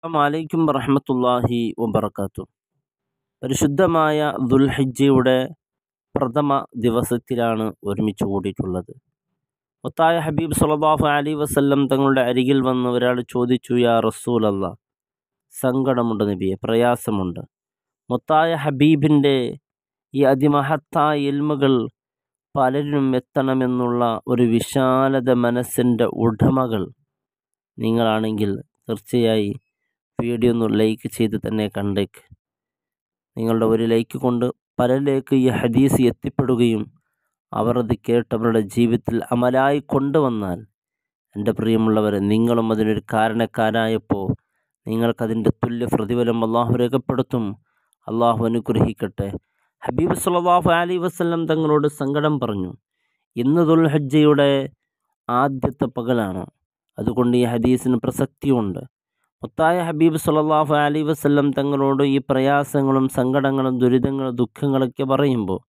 അലൈക്കും വറഹ്മത്തുള്ളാഹി വബറകാതുഹു. പരിശുദ്ധമായ ദുൽഹിജ്ജയുടെ പ്രഥമ ദിവസത്തിലാണ് ഒരുമിച്ച് കൂടിയിട്ടുള്ളത്. മുത്തായ ഹബീബ് സ്വല്ലല്ലാഹു അലൈഹി വസല്ലം തങ്ങളുടെ അരികിൽ വന്ന് ഒരാൾ ചോദിച്ചു, യാ റസൂലല്ലാഹ്, സങ്കടമുണ്ട് നബിയെ, പ്രയാസമുണ്ട്. മുത്തായ ഹബീബിൻ്റെ ഈ അതിമഹത്തായ ഇൽമുകൾ പലരിലും എത്തണമെന്നുള്ള ഒരു വിശാലത മനസ്സിൻ്റെ ഉടമകൾ നിങ്ങളാണെങ്കിൽ തീർച്ചയായി വീഡിയോ ഒന്ന് ലൈക്ക് ചെയ്ത് തന്നെ കണ്ടേക്ക്. നിങ്ങളുടെ ഒരു ലൈക്ക് കൊണ്ട് പലരിലേക്ക് ഈ ഹദീസ് എത്തിപ്പെടുകയും അവർ അത് കേട്ടവരുടെ ജീവിതത്തിൽ അമലായി കൊണ്ടുവന്നാൽ, എൻ്റെ പ്രിയമുള്ളവരെ, നിങ്ങളും അതിനൊരു കാരണക്കാരായപ്പോൾ നിങ്ങൾക്കതിൻ്റെ തുല്യ പ്രതിഫലം അള്ളാഹു രേഖപ്പെടുത്തും. അള്ളാഹു അനുഗ്രഹിക്കട്ടെ. ഹബീബ് സ്വല്ലല്ലാഹു അലൈഹി വസല്ലം തങ്ങളോട് സങ്കടം പറഞ്ഞു. ഇന്ന് ദുൽഹിജ്ജയുടെ ആദ്യത്തെ പകലാണ്, അതുകൊണ്ട് ഈ ഹദീസിന് പ്രസക്തിയുണ്ട്. മുത്തായ ഹബീബ് സ്വല്ലല്ലാഹു അലൈഹി വസല്ലം തങ്ങളോട് ഈ പ്രയാസങ്ങളും സങ്കടങ്ങളും ദുരിതങ്ങളും ദുഃഖങ്ങളൊക്കെ പറയുമ്പോൾ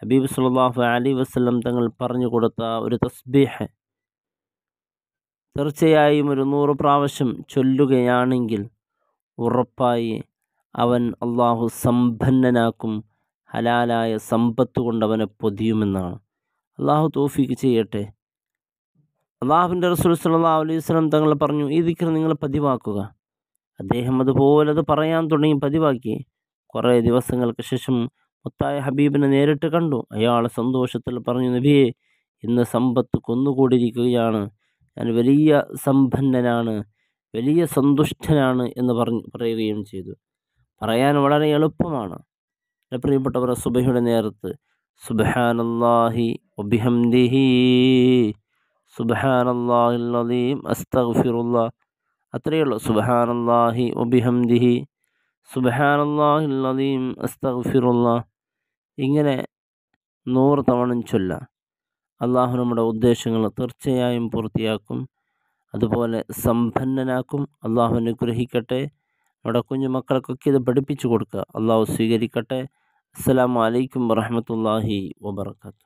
ഹബീബ് സ്വല്ലല്ലാഹു അലൈഹി വസല്ലം തങ്ങൾ പറഞ്ഞു കൊടുത്ത ഒരു തസ്ബീഹ് തീർച്ചയായും ഒരു 100 പ്രാവശ്യം ചൊല്ലുകയാണെങ്കിൽ ഉറപ്പായി അവൻ അള്ളാഹു സമ്പന്നനാക്കും, ഹലാലായ സമ്പത്ത് കൊണ്ട് അവനെ പൊതിയുമെന്നാണ്. അള്ളാഹു തൗഫീഖ് ചെയ്യട്ടെ. അള്ളാഹുവിൻ്റെ റസൂൽ സ്വല്ലല്ലാഹു അലൈഹി വസല്ലം തങ്ങൾ പറഞ്ഞു, ഈ ദിക്ർ നിങ്ങൾ പതിവാക്കുക. അദ്ദേഹം അതുപോലെ അത് പറയാൻ തുടങ്ങി, പതിവാക്കി. കുറേ ദിവസങ്ങൾക്ക് ശേഷം മുത്തായ ഹബീബിനെ നേരിട്ട് കണ്ടു. അയാൾ സന്തോഷത്തിൽ പറഞ്ഞു, നബിയെ, ഇന്ന് സമ്പത്ത് കൊന്നുകൂടിയിരിക്കുകയാണ്, ഞാൻ വലിയ സമ്പന്നനാണ്, വലിയ സന്തുഷ്ടനാണ് എന്ന് പറയുകയും ചെയ്തു. പറയാൻ വളരെ എളുപ്പമാണ്. എൻ്റെ പ്രിയപ്പെട്ടവർ, സുബഹിയുടെ നേരത്ത് സുബ്ഹാനല്ലാഹി വബിഹംദിഹി സുബ്ഹാനല്ലാഹിൽ അദീം അസ്തഗ്ഫിറുല്ലാഹ്, അത്രയേ ഉള്ളൂ. സുബ്ഹാനല്ലാഹി വബിഹംദിഹി സുബ്ഹാനല്ലാഹിൽ അദീം അസ്തഗ്ഫിറുല്ലാഹ്. ഇങ്ങനെ 100 തവണ ചൊല്ലാം. അള്ളാഹു നമ്മുടെ ഉദ്ദേശങ്ങൾ തീർച്ചയായും പൂർത്തിയാക്കും, അതുപോലെ സമ്പന്നനാക്കും. അള്ളാഹു അനുഗ്രഹിക്കട്ടെ. നമ്മുടെ കുഞ്ഞു മക്കൾക്കൊക്കെ ഇത് പഠിപ്പിച്ചു കൊടുക്കുക. അള്ളാഹു സ്വീകരിക്കട്ടെ. അസ്സലാമു അലൈക്കും വറഹ്മത്തുള്ളാഹി വബറകാതുഹു.